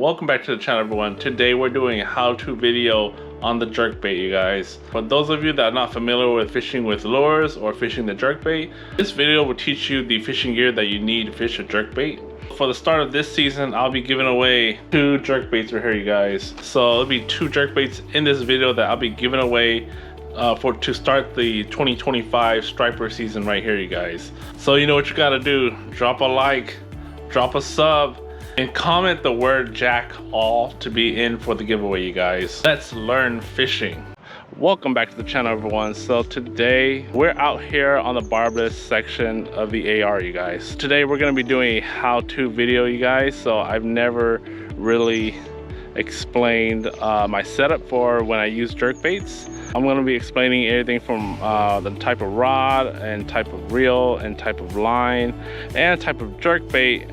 Welcome back to the channel, everyone. Today we're doing a how-to video on the jerkbait, you guys. For those of you that are not familiar with fishing with lures or fishing the jerkbait, this video will teach you the fishing gear that you need to fish a jerkbait. For the start of this season, I'll be giving away 2 jerkbaits right here, you guys. So it'll be 2 jerkbaits in this video that I'll be giving away to start the 2025 striper season right here, you guys. So you know what you gotta do. Drop a like, drop a sub, and comment the word jack all to be in for the giveaway, you guys. Let's learn fishing. Welcome back to the channel, everyone. So today we're out here on the barbless section of the AR, you guys. Today we're going to be doing a how-to video, you guys. So I've never really explained my setup for when I use jerkbaits. I'm going to be explaining everything from the type of rod and type of reel and type of line and type of jerkbait,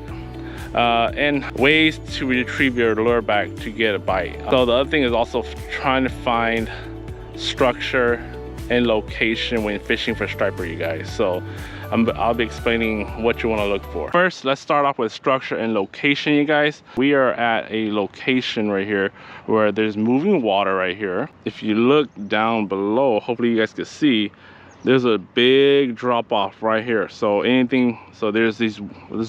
and ways to retrieve your lure back to get a bite. So the other thing is also trying to find structure and location when fishing for striper, you guys. So I'll be explaining what you want to look for. First, let's start off with structure and location, you guys. We are at a location right here where there's moving water right here. If you look down below, hopefully you guys can see, there's a big drop off right here. So there's this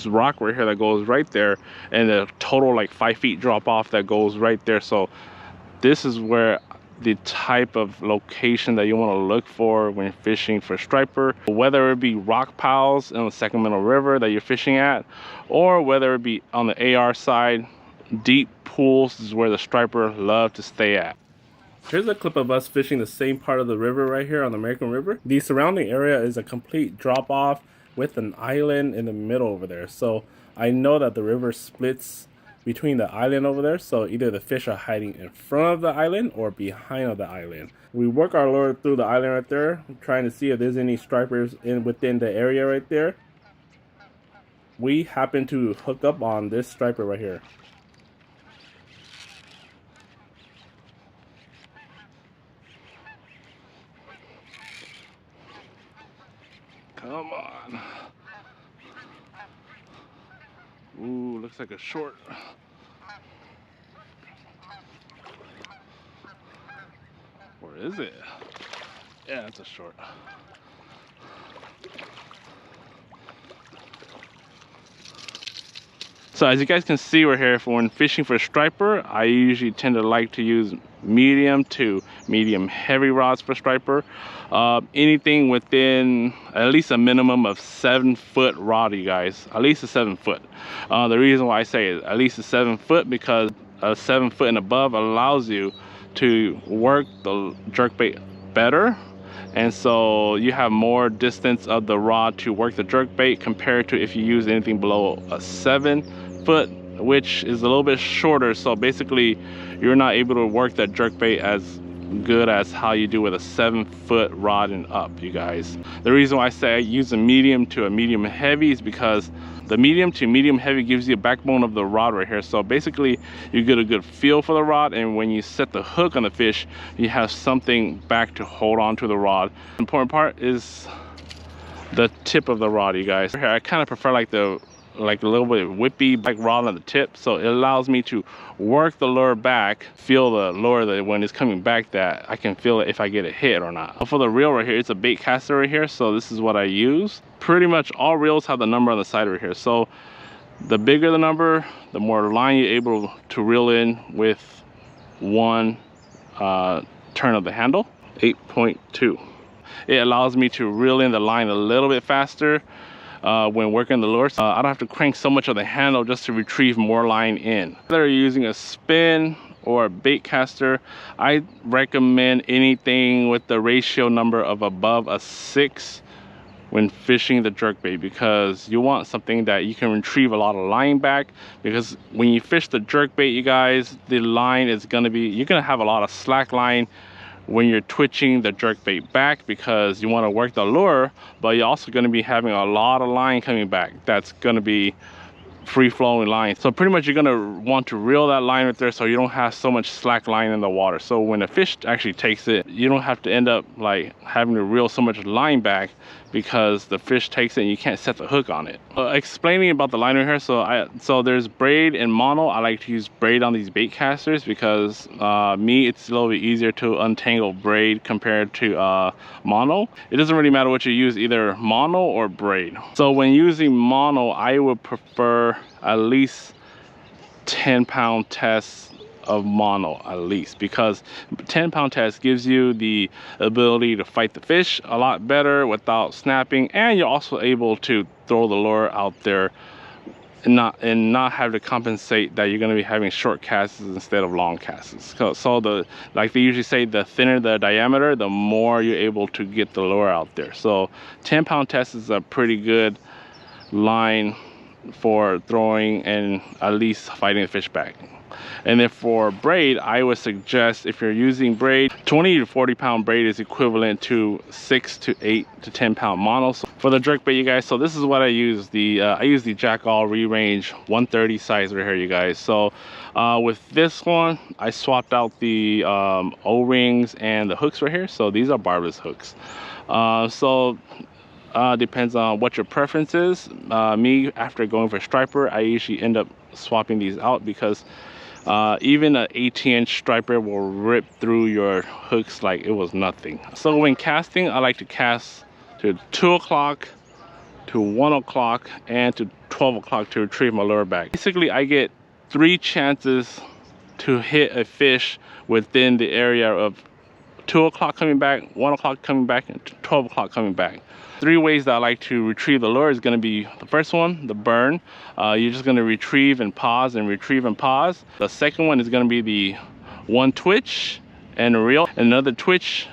rock right here that goes right there, and a total like 5 feet drop off that goes right there. So this is where the type of location that you want to look for when fishing for striper, whether it be rock piles in the Sacramento River that you're fishing at, or whether it be on the AR side, deep pools is where the striper love to stay at. Here's a clip of us fishing the same part of the river right here on the American River. The surrounding area is a complete drop off with an island in the middle over there. So I know that the river splits between the island over there. So either the fish are hiding in front of the island or behind of the island. We work our lure through the island right there, trying to see if there's any stripers within the area right there. We happen to hook up on this striper right here. Come on. Ooh, looks like a short. Or is it? Yeah, it's a short. So as you guys can see, we're here for when fishing for striper. I usually tend to like to use medium to medium heavy rods for striper. Anything within at least a minimum of 7 foot rod, you guys. At least a 7 foot. The reason why I say it, at least a 7 foot, because a 7 foot and above allows you to work the jerkbait better, and so you have more distance of the rod to work the jerkbait compared to if you use anything below a 7 foot, which is a little bit shorter. So basically you're not able to work that jerkbait as good as how you do with a 7 foot rod and up, you guys. The reason why I say I use a medium to a medium heavy is because the medium to medium heavy gives you a backbone of the rod right here. So basically you get a good feel for the rod, and when you set the hook on the fish, you have something back to hold on to the rod. The important part is the tip of the rod, you guys. Here I kind of prefer like a little bit whippy back rod on the tip, so it allows me to work the lure back, feel the lure that when it's coming back, that I can feel it if I get a hit or not. For the reel right here, it's a bait caster right here, so this is what I use. Pretty much all reels have the number on the side right here, so the bigger the number, the more line you're able to reel in with one turn of the handle. 8.2. It allows me to reel in the line a little bit faster when working the lure. I don't have to crank so much of the handle just to retrieve more line in. Whether you're using a spin or a bait caster, I recommend anything with the ratio number of above a 6 when fishing the jerkbait, because you want something that you can retrieve a lot of line back. Because when you fish the jerkbait, you guys, the line is you're gonna have a lot of slack line when you're twitching the jerkbait back, because you want to work the lure, but you're also going to be having a lot of line coming back. That's going to be free-flowing line. So pretty much you're going to want to reel that line right there so you don't have so much slack line in the water. So when a fish actually takes it, you don't have to end up like having to reel so much line back, because the fish takes it and you can't set the hook on it. Explaining about the liner here, so there's braid and mono. I like to use braid on these bait casters because it's a little bit easier to untangle braid compared to mono. It doesn't really matter what you use, either mono or braid. So when using mono, I would prefer at least 10-pound tests of mono, at least, because 10-pound test gives you the ability to fight the fish a lot better without snapping, and you're also able to throw the lure out there and not have to compensate that you're going to be having short casts instead of long casts. So like they usually say, the thinner the diameter, the more you're able to get the lure out there. So 10-pound test is a pretty good line for throwing and at least fighting the fish back. And then for braid, I would suggest, if you're using braid, 20 to 40-pound braid is equivalent to 6 to 8 to 10-pound mono. So for the jerkbait, you guys, so this is what I use. I use the Jackall Re-Range 130 size right here, you guys. So with this one, I swapped out the O-rings and the hooks right here. So these are barbless hooks. Depends on what your preference is. Me, after going for striper, I usually end up swapping these out because even an 18-inch striper will rip through your hooks like it was nothing. So when casting, I like to cast to 2 o'clock, to 1 o'clock, and to 12 o'clock to retrieve my lure back. Basically, I get 3 chances to hit a fish within the area of 2 o'clock coming back, 1 o'clock coming back, and 12 o'clock coming back. 3 ways that I like to retrieve the lure is going to be, the first one, the burn. You're just going to retrieve and pause and retrieve and pause. The second one is going to be the 1 twitch and a reel, another twitch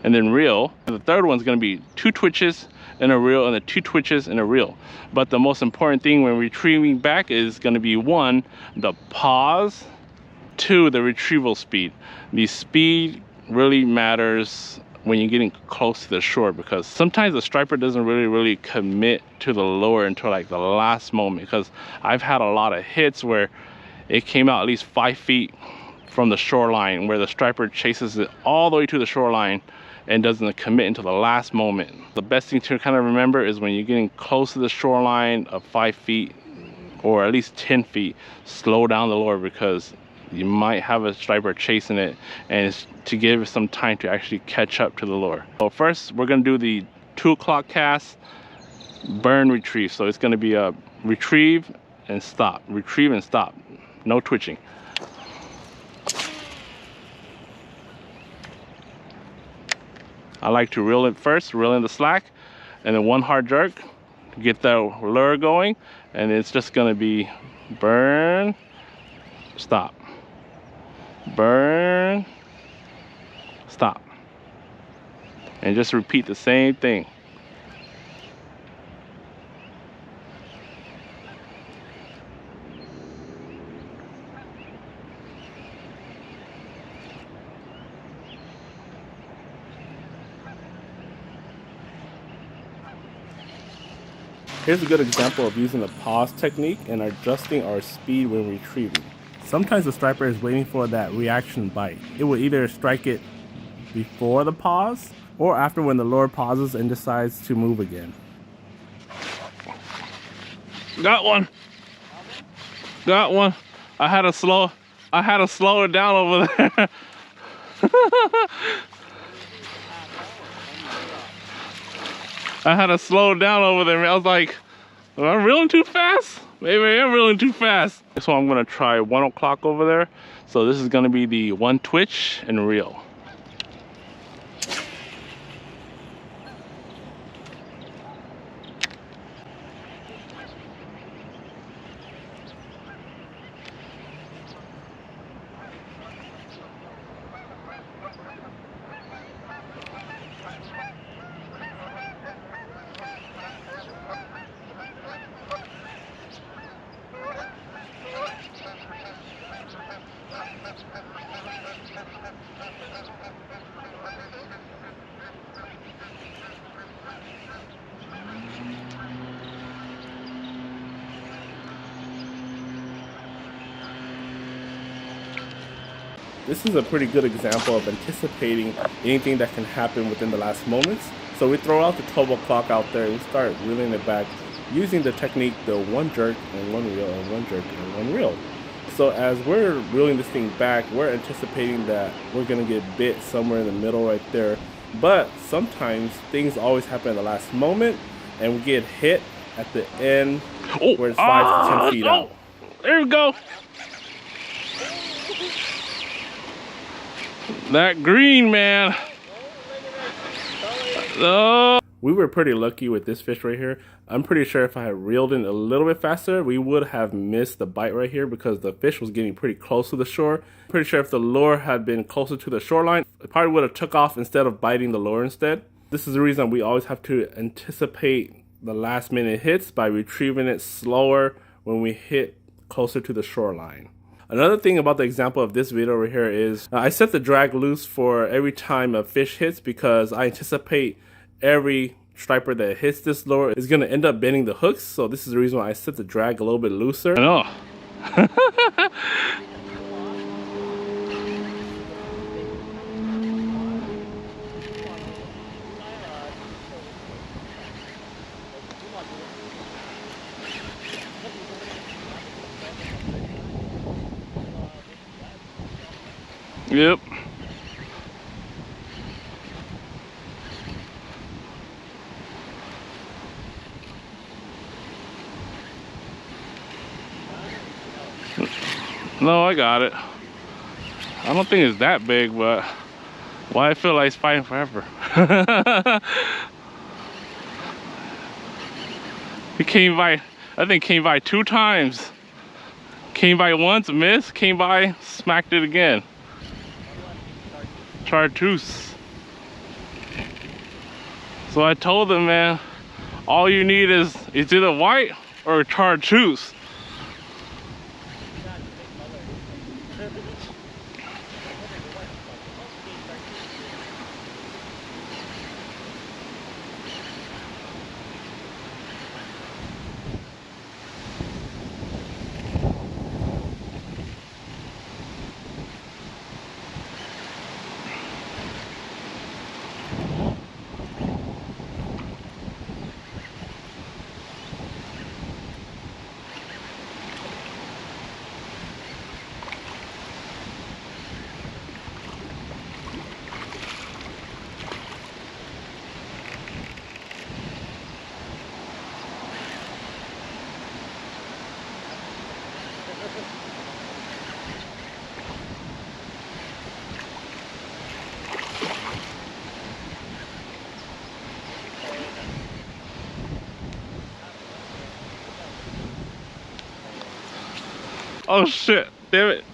and then reel. And the third one is going to be 2 twitches and a reel, and the 2 twitches and a reel. But the most important thing when retrieving back is going to be 1, the pause, 2, the retrieval speed. The speed really matters when you're getting close to the shore, because sometimes the striper doesn't really commit to the lure until like the last moment. Because I've had a lot of hits where it came out at least 5 feet from the shoreline, where the striper chases it all the way to the shoreline and doesn't commit until the last moment. The best thing to kind of remember is when you're getting close to the shoreline of 5 feet or at least 10 feet, slow down the lure, because you might have a striper chasing it, and it's to give it some time to actually catch up to the lure. So first, we're gonna do the 2 o'clock cast, burn, retrieve. So it's gonna be a retrieve and stop, retrieve and stop, no twitching. I like to reel it first, reel in the slack, and then 1 hard jerk to get the lure going, and it's just gonna be burn, stop, burn, stop, and just repeat the same thing. Here's a good example of using the pause technique and adjusting our speed when retrieving. Sometimes the striper is waiting for that reaction bite. It will either strike it before the pause or after, when the lure pauses and decides to move again. Got one. Got one. I had to slow it down over there. I had to slow down over there. I was like, am I reeling too fast? Maybe I am reeling too fast. So I'm gonna try 1 o'clock over there. So this is gonna be the 1 twitch and reel. this is a pretty good example of anticipating anything that can happen within the last moments. So we throw out the 12 o'clock out there and we start reeling it back using the technique, the one jerk and one reel and one jerk and one reel. So as we're reeling this thing back, we're anticipating that we're gonna get bit somewhere in the middle right there. But sometimes things always happen at the last moment and we get hit at the end where it's 5 to 10 feet out. There we go. That green, man. Oh. We were pretty lucky with this fish right here. I'm pretty sure if I had reeled in a little bit faster, we would have missed the bite right here because the fish was getting pretty close to the shore. Pretty sure if the lure had been closer to the shoreline, it probably would have took off instead of biting the lure instead. This is the reason we always have to anticipate the last minute hits by retrieving it slower when we hit closer to the shoreline. Another thing about the example of this video right here is I set the drag loose for every time a fish hits because I anticipate every striper that hits this lure is going to end up bending the hooks. So this is the reason why I set the drag a little bit looser. I know. Yep. No, I got it. I don't think it's that big, but why I feel like it's fighting forever. He came by, I think came by 2 times. Came by once, missed, came by, smacked it again. Chartreuse. So I told him, man, all you need is either white or chartreuse. Oh shit, damn it.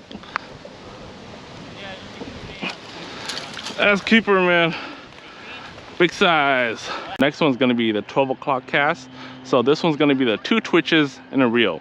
That's keeper, man. Big size. Next one's gonna be the 12 o'clock cast. So this one's gonna be the 2 twitches and a reel.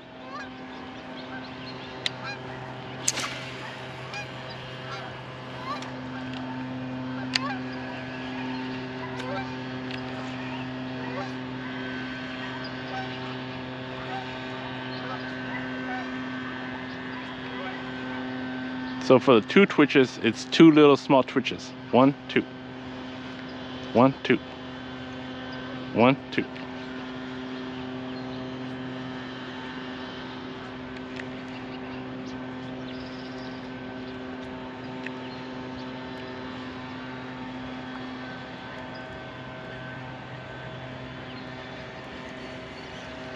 So for the 2 twitches, it's 2 little small twitches. 1, 2. 1, 2. 1, 2.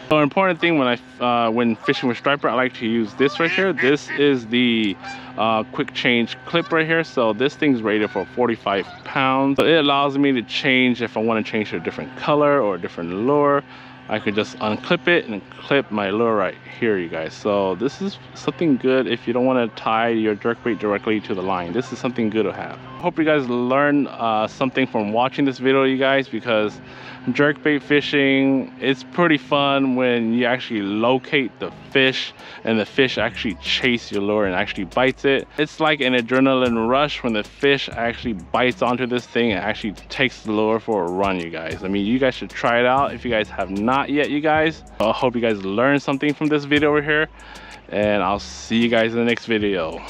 So an important thing when fishing with striper, I like to use this right here. This is the quick change clip right here. So this thing's rated for 45 pounds. So it allows me to change if I want to change to a different color or a different lure. I could just unclip it and clip my lure right here, you guys. So this is something good if you don't want to tie your jerkbait directly to the line. This is something good to have. Hope you guys learned something from watching this video, you guys, because jerkbait fishing, it's pretty fun when you actually locate the fish and the fish actually chase your lure and actually bites it. It's like an adrenaline rush when the fish actually bites onto this thing and actually takes the lure for a run, you guys. I mean, you guys should try it out if you guys have not yet, you guys. I hope you guys learned something from this video over here, and I'll see you guys in the next video.